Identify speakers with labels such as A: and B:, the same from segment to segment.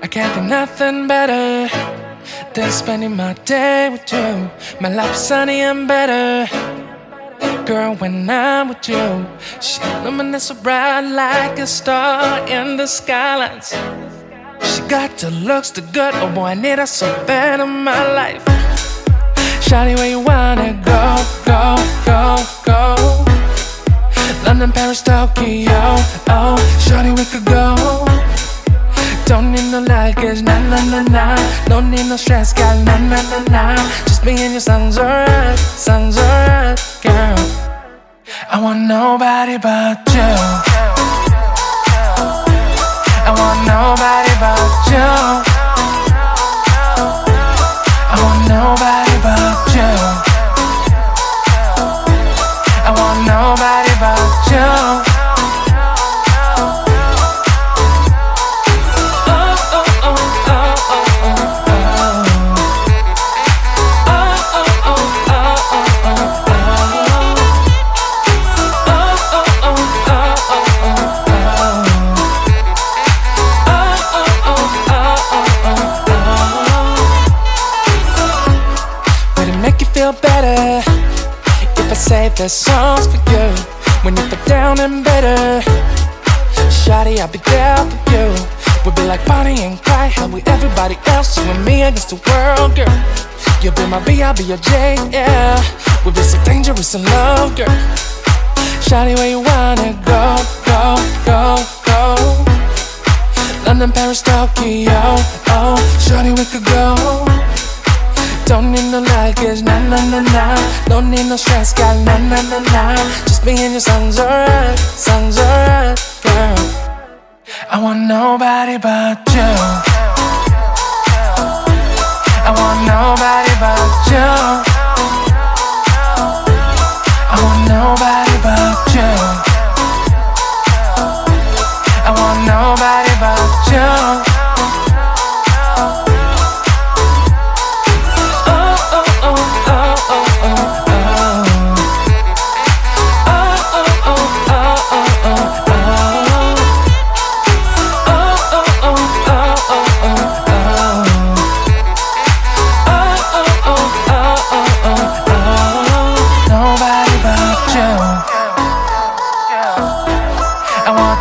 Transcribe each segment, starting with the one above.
A: I can't think nothing better than spending my day with you. My life is sunny and better, girl, when I'm with you. She luminous so bright like a star in the skylines. She got the looks, the good, oh boy, I need her so bad in my life. Shawty, where you wanna go, go, go, go? London, Paris, Tokyo, oh, shawty, we could go. Don't need no luggage, nah, nah, nah, nah. Don't need no stress, girl, nah, nah, nah, nah. Just me and you sounds alright, girl. I want nobody but you. I want nobody but you. I want nobody but you. I want nobody but you. Feel better if I say the songs for you. When you feel down and bitter, shawty, I'll be there for you. We'll be like Bonnie and Clyde, how we everybody else, you and me against the world, girl. You'll be my B, I'll be your J, yeah. We'll be so dangerous in love, girl. Shawty, where you wanna go, go, go, go? London, Paris, Tokyo, oh, shawty, we could go. Don't need no luggage, nah, nah, nah, nah. Don't need no stress, girl, nah, nah, nah, nah. Just me and you sounds alright, girl. I want nobody but you. I want nobody but you. I want nobody but you. I want nobody but you.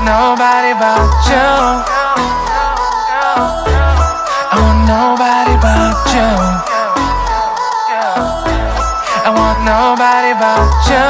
A: Nobody but you. I want nobody but you. I want nobody but you.